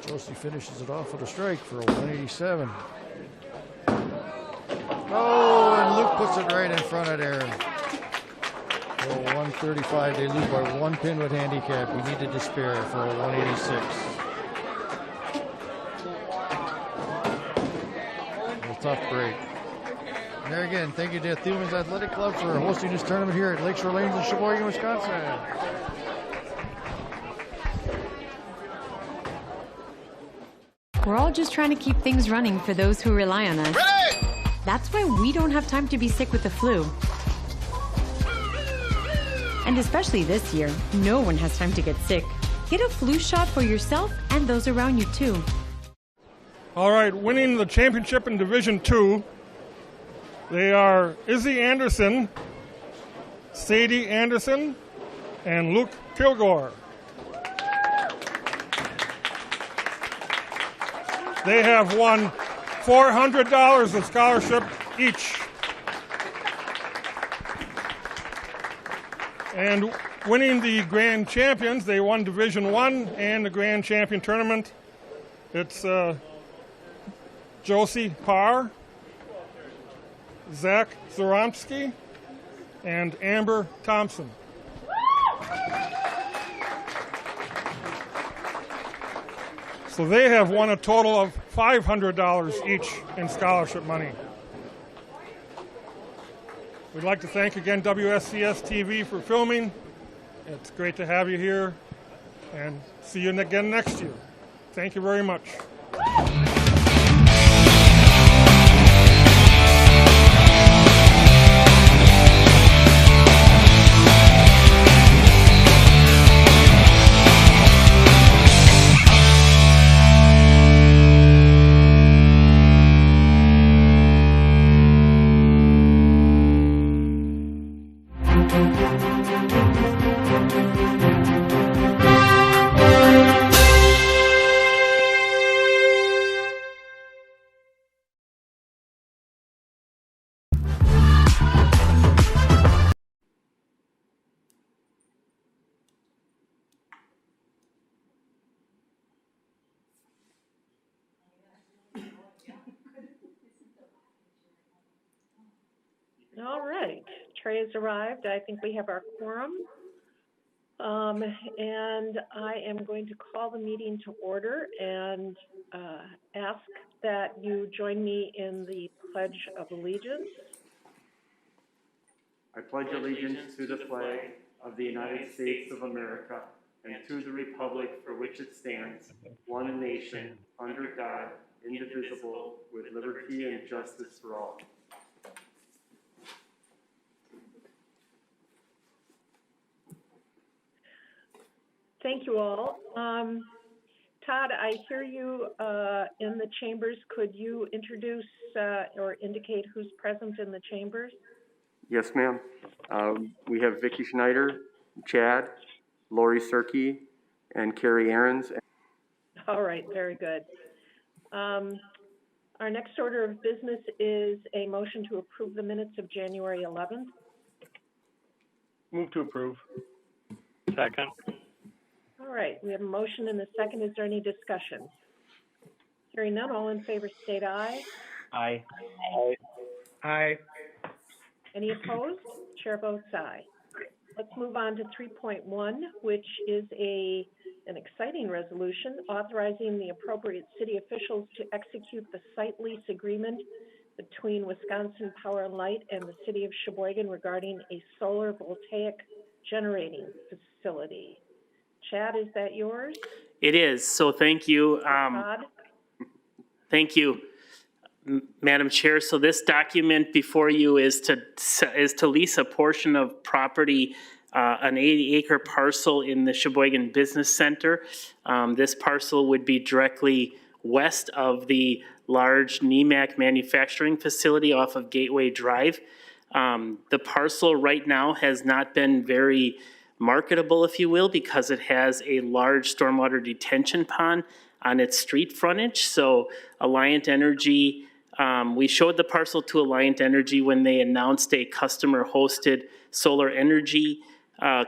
Josie finishes it off with a strike for a 187. Oh, and Luke puts it right in front of there. For a 135, they lose by 1 pin with handicap. We need to despair for a 186. A tough break. And there again, thank you to Thielman's Athletic Club for hosting this tournament here at Lakeshore Lanes in Sheboygan, Wisconsin. We're all just trying to keep things running for those who rely on us. Ready? That's why we don't have time to be sick with the flu. And especially this year, no one has time to get sick. Get a flu shot for yourself and those around you too. All right, winning the championship in Division II, they are Izzy Anderson, Sadie Anderson, and Luke Kilgore. They have won $400 of scholarship each. And winning the grand champions, they won Division I and the grand champion tournament. It's Josie Parr, Zach Zaromsky, and Amber Thompson. So they have won a total of $500 each in scholarship money. We'd like to thank again WSCS TV for filming. It's great to have you here, and see you again next year. Thank you very much. All right, Trey has arrived. I think we have our quorum. And I am going to call the meeting to order and ask that you join me in the Pledge of Allegiance. I pledge allegiance to the flag of the United States of America and to the republic for which it stands, one nation, under God, indivisible, with liberty and justice for all. Thank you all. Todd, I hear you in the chambers. Could you introduce or indicate who's present in the chambers? Yes, ma'am. We have Vicki Schneider, Chad, Lori Serkey, and Carrie Ahrens. All right, very good. Our next order of business is a motion to approve the minutes of January 11th. Move to approve. Second. All right, we have a motion and a second. Is there any discussion? Hearing none, all in favor state aye. Aye. Aye. Aye. Any opposed? Chair votes aye. Let's move on to 3.1, which is an exciting resolution authorizing the appropriate city officials to execute the site lease agreement between Wisconsin Power and Light and the city of Sheboygan regarding a solar voltaic generating facility. Chad, is that yours? It is. So thank you. Todd? Thank you, Madam Chair. So this document before you is to lease a portion of property, an 80-acre parcel in the Sheboygan Business Center. This parcel would be directly west of the large NEMAC manufacturing facility off of Gateway Drive. The parcel right now has not been very marketable, if you will, because it has a large stormwater detention pond on its street frontage. So Alliant Energy We showed the parcel to Alliant Energy when they announced a customer-hosted solar energy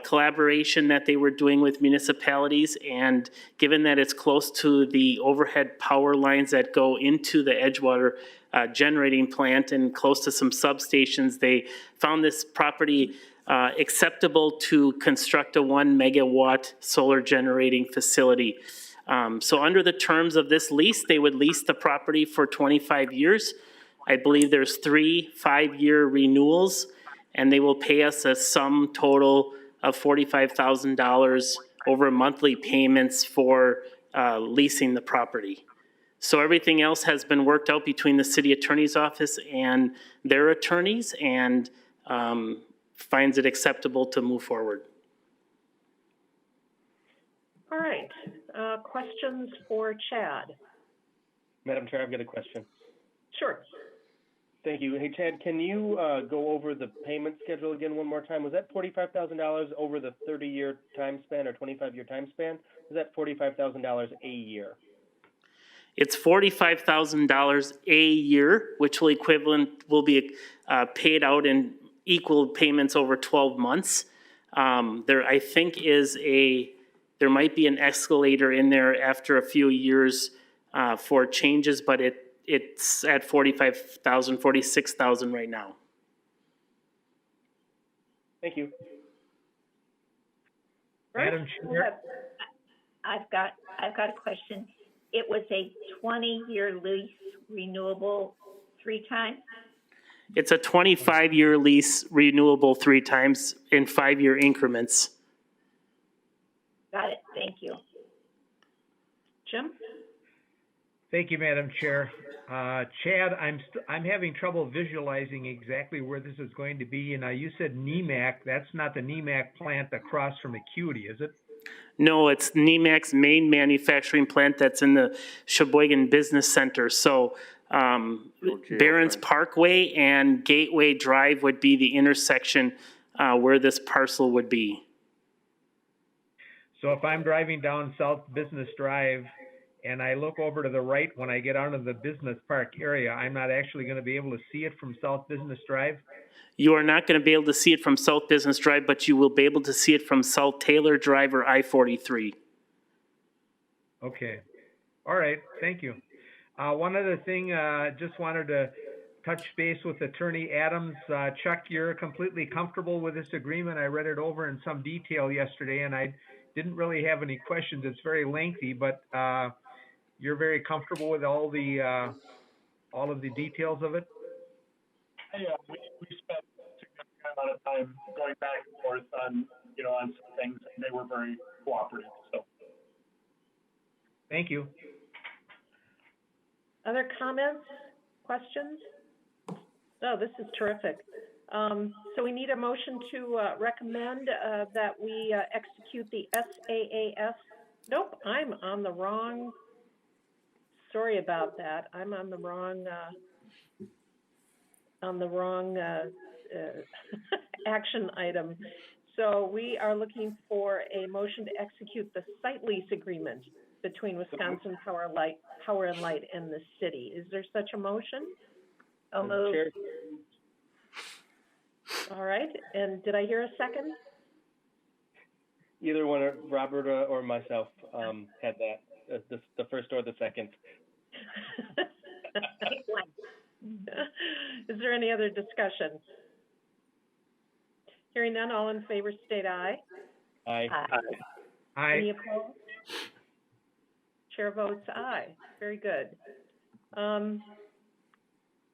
collaboration that they were doing with municipalities. And given that it's close to the overhead power lines that go into the Edgewater generating plant and close to some substations, they found this property acceptable to construct a 1 megawatt solar generating facility. So under the terms of this lease, they would lease the property for 25 years. I believe there's 3 5-year renewals, and they will pay us a sum total of $45,000 over monthly payments for leasing the property. So everything else has been worked out between the city attorney's office and their attorneys, and finds it acceptable to move forward. All right, questions for Chad? Madam Chair, I've got a question. Sure. Thank you. Hey, Chad, can you go over the payment schedule again one more time? Was that $45,000 over the 30-year time span or 25-year time span? Was that $45,000 a year? It's $45,000 a year, which will be paid out in equal payments over 12 months. I think there might be an escalator in there after a few years for changes, but it's at $45,000, $46,000 right now. Thank you. Madam Chair, I've got a question. It was a 20-year lease, renewable 3 times? It's a 25-year lease, renewable 3 times in 5-year increments. Got it. Thank you. Jim? thank you, Madam Chair. Chad, I'm having trouble visualizing exactly where this is going to be. And you said NEMAC. That's not the NEMAC plant across from Acuity, is it? No, it's NEMAC's main manufacturing plant that's in the Sheboygan Business Center. So Barron's Parkway and Gateway Drive would be the intersection where this parcel would be. So if I'm driving down South Business Drive and I look over to the right when I get out of the business park area, I'm not actually going to be able to see it from South Business Drive? You are not going to be able to see it from South Business Drive, but you will be able to see it from South Taylor Drive or I-43. Okay. All right. Thank you. One other thing, just wanted to touch base with Attorney Adams. Chuck, you're completely comfortable with this agreement. I read it over in some detail yesterday, and I didn't really have any questions. It's very lengthy, but you're very comfortable with all of the details of it? Yeah, we spent a significant amount of time going back and forth on some things, and they were very cooperative. So, thank you. Other comments, questions? No, this is terrific. So we need a motion to recommend that we execute the SAAS. Nope, I'm on the wrong. Sorry about that. I'm on the wrong. Action item. So we are looking for a motion to execute the site lease agreement between Wisconsin Power and Light and the city. Is there such a motion? I'll move. Chair. All right. And did I hear a second? Either one, Robert or myself, had that, the first or the second. Is there any other discussion? Hearing none, all in favor state aye. Aye. Aye. Any opposed? Chair votes aye. Very good.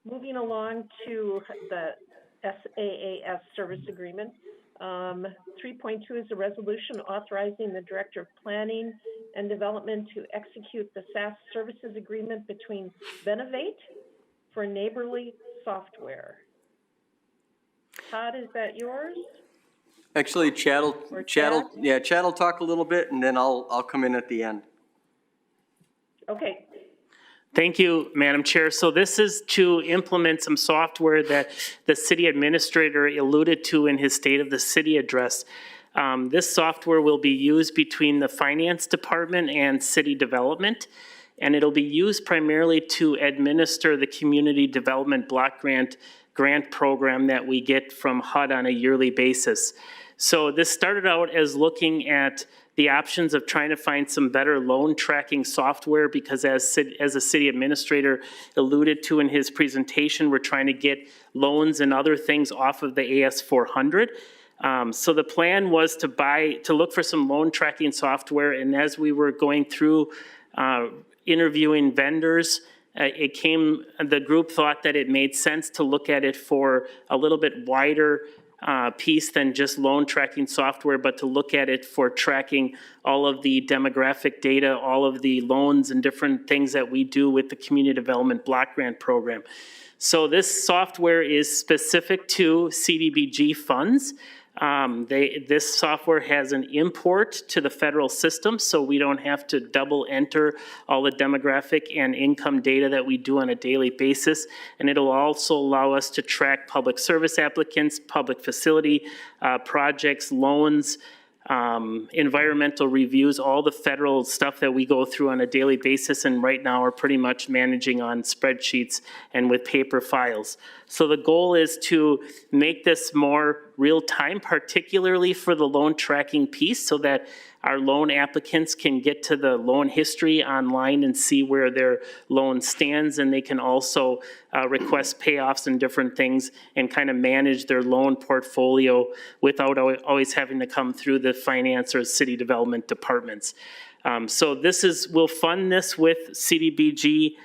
Moving along to the SAAS service agreement. 3.2 is a resolution authorizing the Director of Planning and Development to execute the SaaS services agreement between Venovate for neighborly software. Todd, is that yours? Actually, Chad will talk a little bit, and then I'll come in at the end. Okay. Thank you, Madam Chair. So this is to implement some software that the city administrator alluded to in his State of the City address. This software will be used between the finance department and city development. and it'll be used primarily to administer the Community Development Block Grant program that we get from HUD on a yearly basis. So this started out as looking at the options of trying to find some better loan tracking software, because as a city administrator alluded to in his presentation, we're trying to get loans and other things off of the AS400. So the plan was to look for some loan tracking software, and as we were going through interviewing vendors, the group thought that it made sense to look at it for a little bit wider piece than just loan tracking software, but to look at it for tracking all of the demographic data, all of the loans and different things that we do with the Community Development Block Grant Program. So this software is specific to CDBG funds. This software has an import to the federal system, so we don't have to double enter all the demographic and income data that we do on a daily basis. And it'll also allow us to track public service applicants, public facility projects, loans, environmental reviews, all the federal stuff that we go through on a daily basis, and right now are pretty much managing on spreadsheets and with paper files. So the goal is to make this more real time, particularly for the loan tracking piece, so that our loan applicants can get to the loan history online and see where their loan stands, and they can also request payoffs and different things and kind of manage their loan portfolio without always having to come through the finance or city development departments. So we'll fund this with CDBG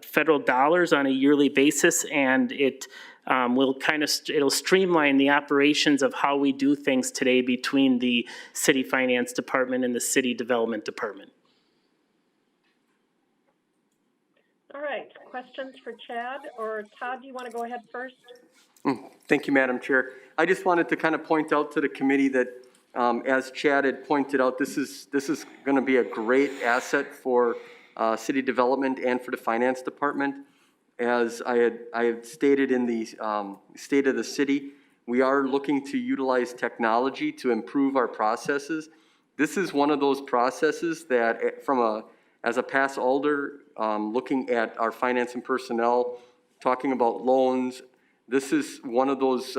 federal dollars on a yearly basis, and it'll streamline the operations of how we do things today between the city finance department and the city development department. All right, questions for Chad or Todd? Do you want to go ahead first? Thank you, Madam Chair. I just wanted to kind of point out to the committee that, as Chad had pointed out, this is going to be a great asset for city development and for the finance department. As I had stated in the State of the City, we are looking to utilize technology to improve our processes. This is one of those processes that, as a past alder, looking at our finance and personnel, talking about loans, this is one of those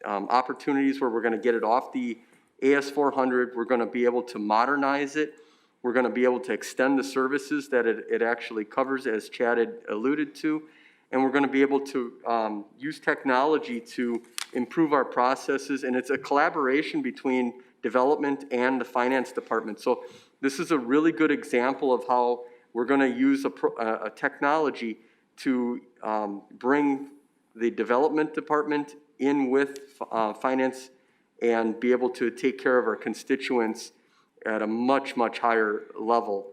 opportunities where we're going to get it off the AS400. We're going to be able to modernize it. We're going to be able to extend the services that it actually covers, as Chad had alluded to. And we're going to be able to use technology to improve our processes. And it's a collaboration between development and the finance department. So this is a really good example of how we're going to use a technology to bring the development department in with finance and be able to take care of our constituents at a much, much higher level.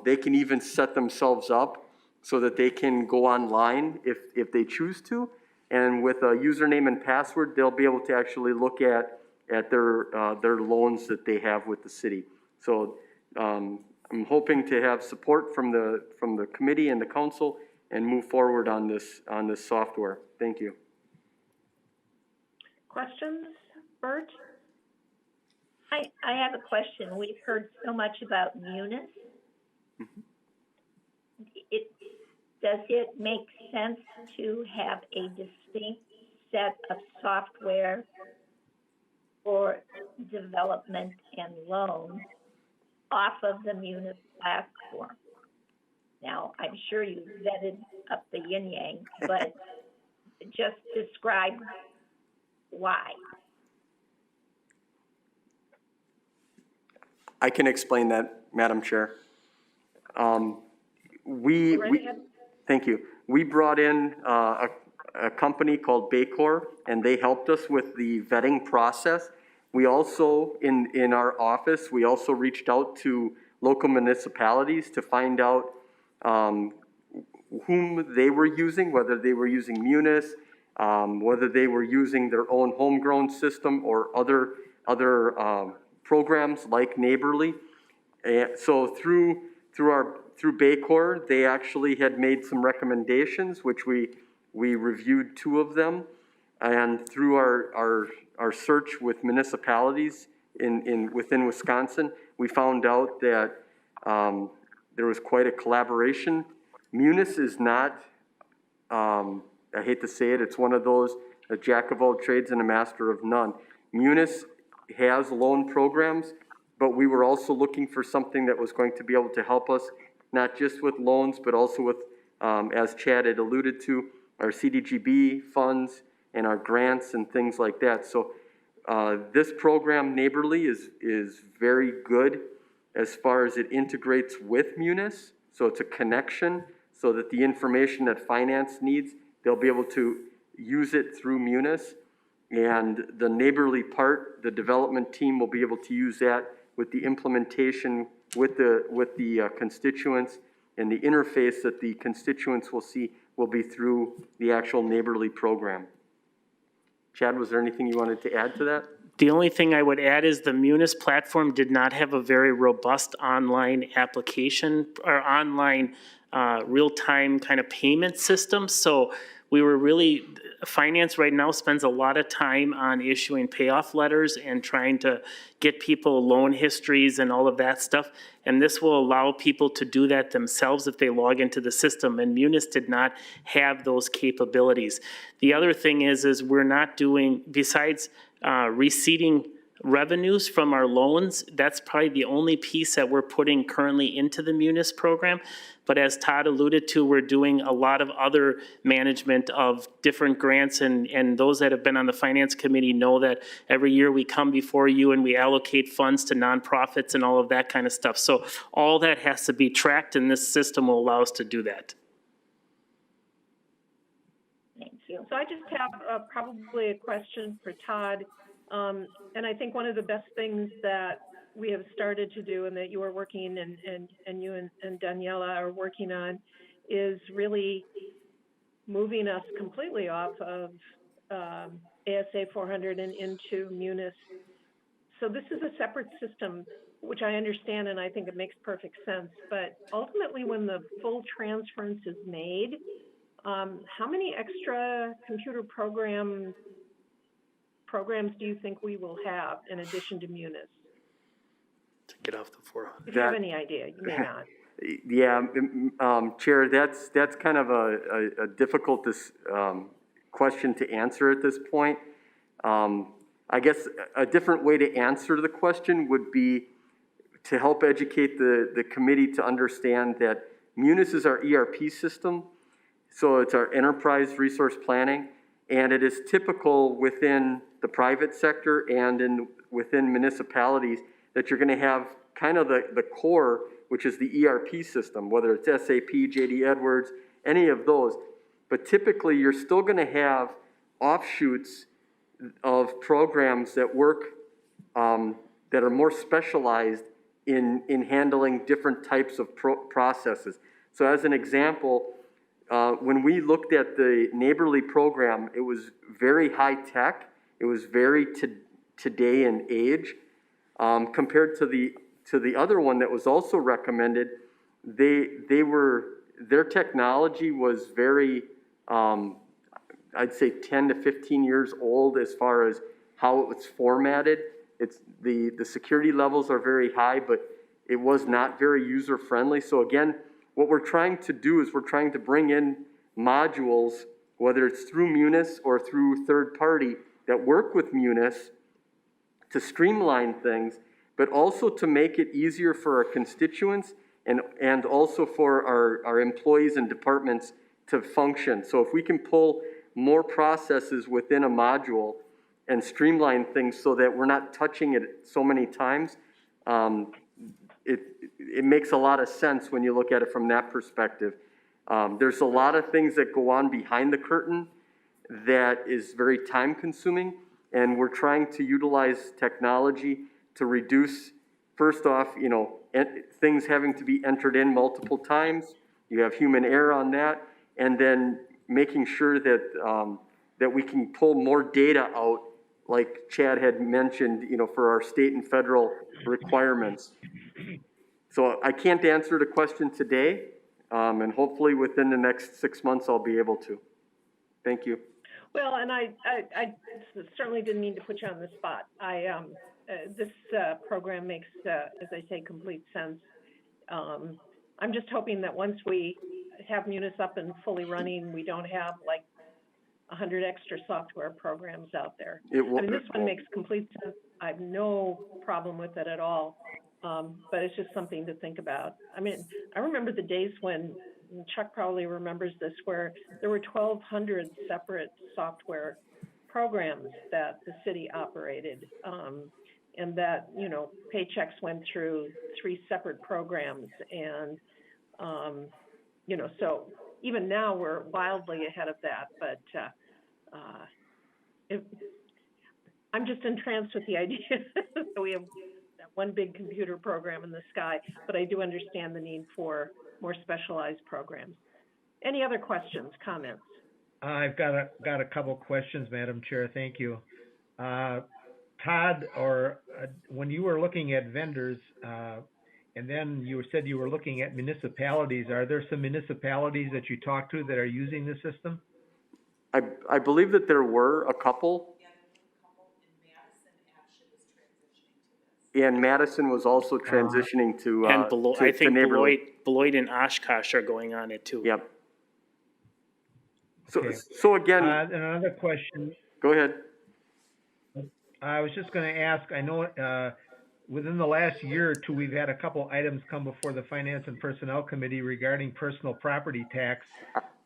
They can even set themselves up so that they can go online if they choose to. And with a username and password, they'll be able to actually look at their loans that they have with the city. So I'm hoping to have support from the committee and the council and move forward on this software. Thank you. Questions, Bert? I have a question. We've heard so much about Munis. Does it make sense to have a distinct set of software for development and loans off of the Munis platform? Now, I'm sure you vetted up the yin-yang, but just describe why. I can explain that, Madam Chair. Thank you. We brought in a company called Baycor, and they helped us with the vetting process. We also, in our office, we also reached out to local municipalities to find out whom they were using, whether they were using Munis, whether they were using their own homegrown system or other programs like Neighborly. And so through Baycor, they actually had made some recommendations, which we reviewed 2 of them. And through our search with municipalities within Wisconsin, we found out that there was quite a collaboration. Munis is not, I hate to say it, it's one of those, a jack of all trades and a master of none. Munis has loan programs, but we were also looking for something that was going to be able to help us, not just with loans, but also with, as Chad had alluded to, our CDGB funds and our grants and things like that. So this program, Neighborly, is very good as far as it integrates with Munis. So it's a connection so that the information that finance needs, they'll be able to use it through Munis. And the Neighborly part, the development team will be able to use that with the implementation with the constituents, and the interface that the constituents will see will be through the actual Neighborly program. Chad, was there anything you wanted to add to that? The only thing I would add is the Munis platform did not have a very robust online application or online real-time kind of payment system. So we were really, finance right now spends a lot of time on issuing payoff letters and trying to get people loan histories and all of that stuff. And this will allow people to do that themselves if they log into the system. And Munis did not have those capabilities. The other thing is we're not doing, besides receiving revenues from our loans, that's probably the only piece that we're putting currently into the Munis program. But as Todd alluded to, we're doing a lot of other management of different grants, and those that have been on the finance committee know that every year we come before you and we allocate funds to nonprofits and all of that kind of stuff. So all that has to be tracked, and this system will allow us to do that. Thank you. So I just have probably a question for Todd. And I think one of the best things that we have started to do and that you are working and you and Daniela are working on is really moving us completely off of ASA 400 and into Munis. So this is a separate system, which I understand and I think it makes perfect sense. But ultimately, when the full transference is made, how many extra computer programs do you think we will have in addition to Munis? To get off the 400. If you have any idea, you may not. Yeah, Chair, that's kind of a difficult question to answer at this point. I guess a different way to answer the question would be to help educate the committee to understand that Munis is our ERP system, so it's our enterprise resource planning, and it is typical within the private sector and within municipalities that you're going to have kind of the core, which is the ERP system, whether it's SAP, JD Edwards, any of those. But typically, you're still going to have offshoots of programs that work that are more specialized in handling different types of processes. So as an example, when we looked at the Neighborly program, it was very high tech. It was very today in age. Compared to the other one that was also recommended, their technology was very, I'd say 10 to 15 years old as far as how it was formatted. It's the security levels are very high, but it was not very user friendly. So again, what we're trying to do is we're trying to bring in modules, whether it's through Munis or through third party, that work with Munis to streamline things, but also to make it easier for our constituents and also for our employees and departments to function. So if we can pull more processes within a module and streamline things so that we're not touching it so many times, it makes a lot of sense when you look at it from that perspective. There's a lot of things that go on behind the curtain that is very time consuming, and we're trying to utilize technology to reduce, first off, things having to be entered in multiple times. You have human error on that, and then making sure that that we can pull more data out, like Chad had mentioned, for our state and federal requirements. So I can't answer the question today, and hopefully within the next 6 months I'll be able to. Thank you. Well, and I certainly didn't mean to put you on the spot. This program makes, as I say, complete sense. I'm just hoping that once we have Munis up and fully running, we don't have like 100 extra software programs out there. It will, I mean, this one makes complete sense. I have no problem with it at all. But it's just something to think about. I mean, I remember the days when, Chuck probably remembers this, where there were 1,200 separate software programs that the city operated. And that, you know, paychecks went through 3 separate programs. And, you know, so even now we're wildly ahead of that. But I'm just entranced with the idea that we have that one big computer program in the sky, but I do understand the need for more specialized programs. Any other questions, comments? I've got a couple questions, Madam Chair. Thank you. Todd, when you were looking at vendors, and then you said you were looking at municipalities, are there some municipalities that you talked to that are using the system? I believe that there were a couple. And Madison was also transitioning to And I think neighborly. Beloit and Oshkosh are going on it too. Yep. So, Okay. so again, And another question. Go ahead. I was just going to ask, I know within the last year or two, we've had a couple items come before the Finance and Personnel Committee regarding personal property tax.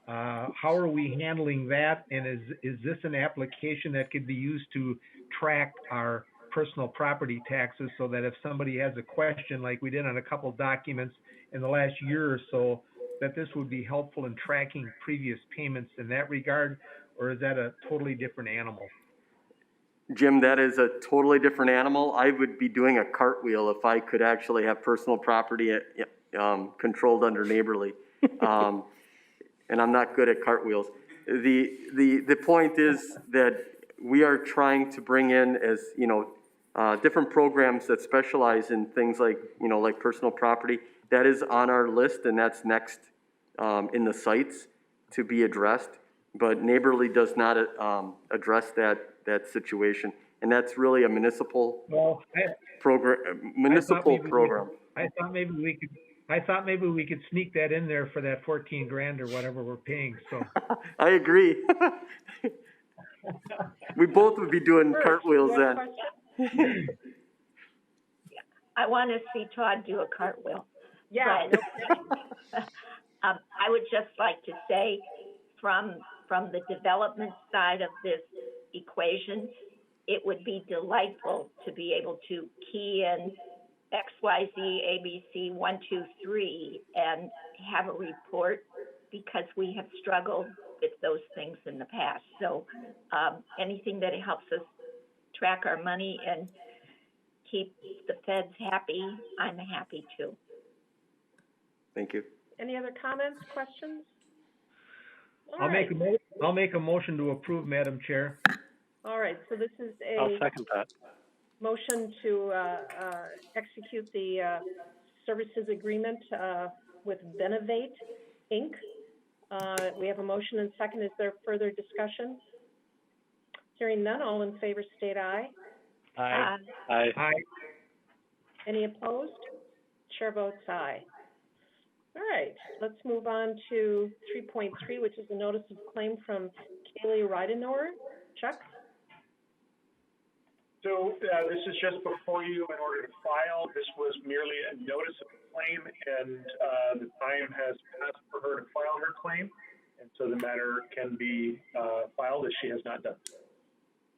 How are we handling that? And is this an application that could be used to track our personal property taxes, so that if somebody has a question, like we did on a couple documents in the last year or so, that this would be helpful in tracking previous payments in that regard, or is that a totally different animal? Jim, that is a totally different animal. I would be doing a cartwheel if I could actually have personal property controlled under neighborly. And I'm not good at cartwheels. The point is that we are trying to bring in, as you know, different programs that specialize in things like, you know, like personal property. That is on our list, and that's next in the sites to be addressed. But neighborly does not address that situation, and that's really a municipal program. I thought maybe we could sneak that in there for that 14 grand or whatever we're paying. So I agree. We both would be doing cartwheels then. I want to see Todd do a cartwheel. Yeah. But, I would just like to say, from the development side of this equation, it would be delightful to be able to key in XYZ, ABC, 1, 2, 3, and have a report, because we have struggled with those things in the past. So anything that helps us track our money and keep the feds happy, I'm happy too. Thank you. Any other comments, questions? I'll make a motion to approve, Madam Chair. All right, so this is I'll second that. motion to execute the services agreement with Venovate, Inc. We have a motion and second. Is there further discussion? Hearing none, all in favor state aye. Aye. Aye. Aye. Any opposed? Chair votes aye. All right, let's move on to 3.3, which is a notice of claim from Kaylee Ridenor. Chuck? So this is just before you in order to file. This was merely a notice of claim, and the time has passed for her to file her claim, and so the matter can be filed as she has not done so.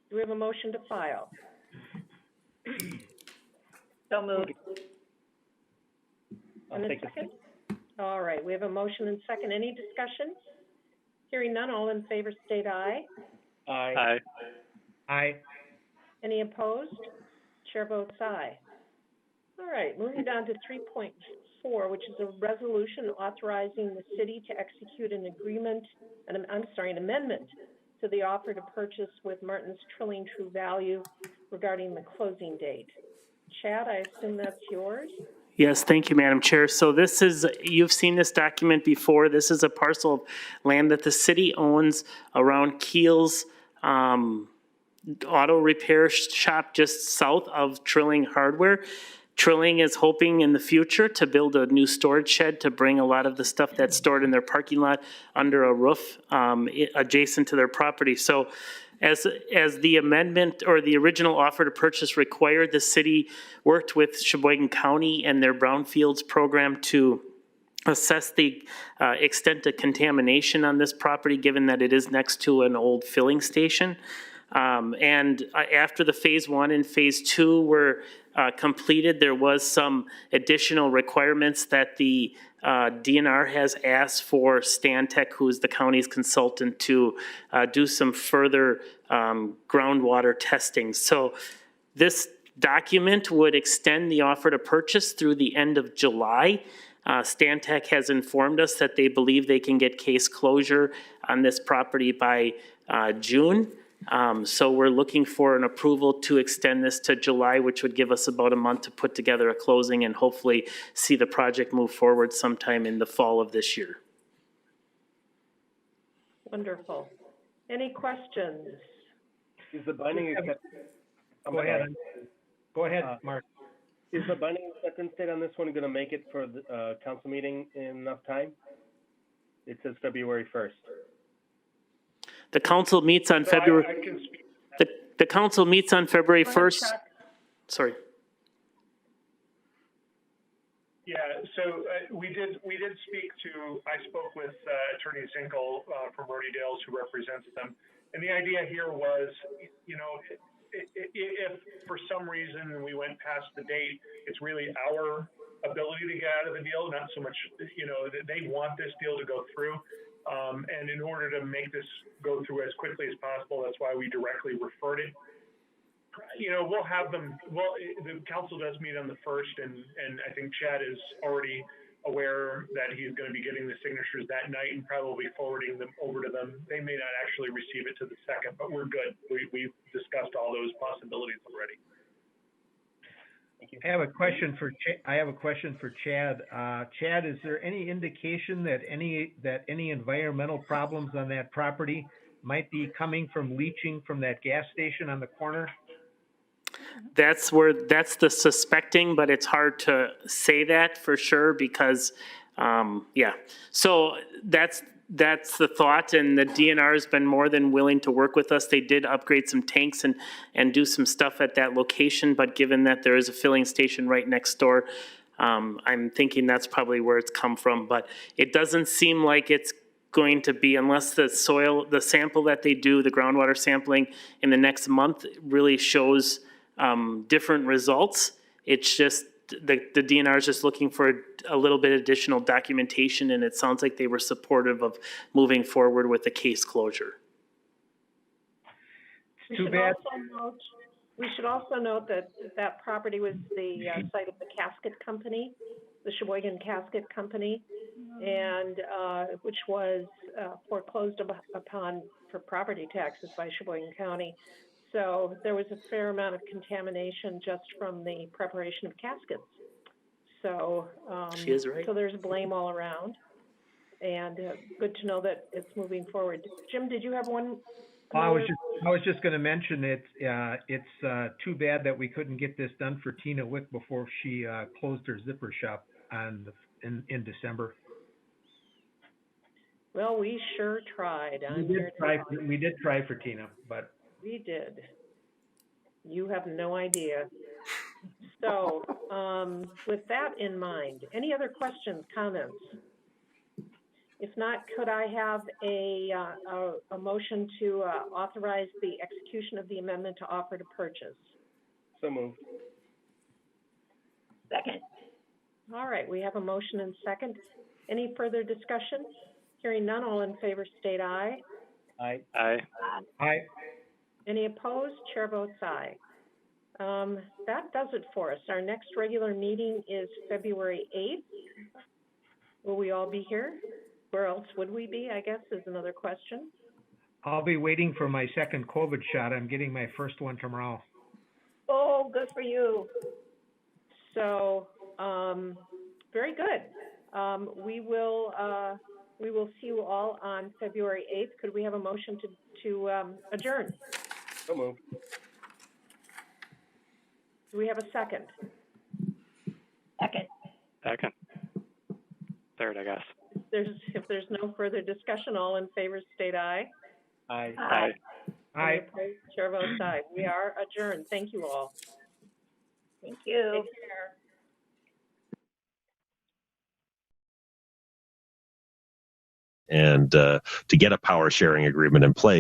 Do we have a motion to file? So moved. And a second? All right, we have a motion and second. Any discussion? Hearing none, all in favor state aye. Aye. Aye. Aye. Any opposed? Chair votes aye. All right, moving down to 3.4, which is a resolution authorizing the city to execute an agreement, an amendment to the offer to purchase with Martin's Trilling True Value regarding the closing date. Chad, I assume that's yours? Yes, thank you, Madam Chair. So this is, you've seen this document before. This is a parcel of land that the city owns around Keel's auto repair shop just south of Trilling Hardware. Trilling is hoping in the future to build a new storage shed to bring a lot of the stuff that's stored in their parking lot under a roof adjacent to their property. So as the amendment or the original offer to purchase required, the city worked with Sheboygan County and their brownfields program to assess the extent of contamination on this property, given that it is next to an old filling station. And after the phase 1 and phase 2 were completed, there was some additional requirements that the DNR has asked for Stantec, who's the county's consultant, to do some further groundwater testing. So this document would extend the offer to purchase through the end of July. Stantec has informed us that they believe they can get case closure on this property by June. So we're looking for an approval to extend this to July, which would give us about a month to put together a closing and hopefully see the project move forward sometime in the fall of this year. Wonderful. Any questions? Is the binding Go ahead, Mark. Is the binding acceptance date on this one going to make it for the council meeting in enough time? It says February 1st. The council meets on February. The council meets on February 1st. Sorry. Yeah, so we did speak to, I spoke with Attorney Zinkel from Roddy Dales, who represents them. And the idea here was, you know, if for some reason we went past the date, it's really our ability to get out of the deal, not so much, you know, they want this deal to go through. And in order to make this go through as quickly as possible, that's why we directly referred it. You know, we'll have them, well, the council does meet on the 1st, and I think Chad is already aware that he's going to be getting the signatures that night and probably forwarding them over to them. They may not actually receive it to the 2nd, but we're good. We've discussed all those possibilities already. I have a question for Chad. Chad, is there any indication that any environmental problems on that property might be coming from leaching from that gas station on the corner? That's the suspecting, but it's hard to say that for sure because, yeah. So that's the thought, and the DNR has been more than willing to work with us. They did upgrade some tanks and do some stuff at that location, but given that there is a filling station right next door, I'm thinking that's probably where it's come from. But it doesn't seem like it's going to be, unless the sample that they do, the groundwater sampling in the next month really shows different results. It's just the DNR is just looking for a little bit additional documentation, and it sounds like they were supportive of moving forward with the case closure. Too bad. We should also note that that property was the site of the casket company, the Sheboygan Casket Company, and which was foreclosed upon for property taxes by Sheboygan County. So there was a fair amount of contamination just from the preparation of caskets. So, she is right. So there's blame all around, and good to know that it's moving forward. Jim, did you have one? I was just going to mention it's too bad that we couldn't get this done for Tina Wick before she closed her zipper shop in December. Well, we sure tried. We did try for Tina, but. We did. You have no idea. So, with that in mind, any other questions, comments? If not, could I have a motion to authorize the execution of the amendment to offer to purchase? So moved. Second. All right, we have a motion and second. Any further discussion? Hearing none, all in favor state aye. Aye. Aye. Aye. Any opposed? Chair votes aye. That does it for us. Our next regular meeting is February 8th. Will we all be here? Where else would we be, I guess, is another question. I'll be waiting for my second COVID shot. I'm getting my first one tomorrow. Oh, good for you. So, very good. We will see you all on February 8th. Could we have a motion to adjourn? So moved. Do we have a second? Second. Third, I guess. If there's no further discussion, all in favor state aye. Aye. Aye. Aye. Any opposed? Chair votes aye. We are adjourned. Thank you all. Thank you. Take care. And to get a power sharing agreement in place,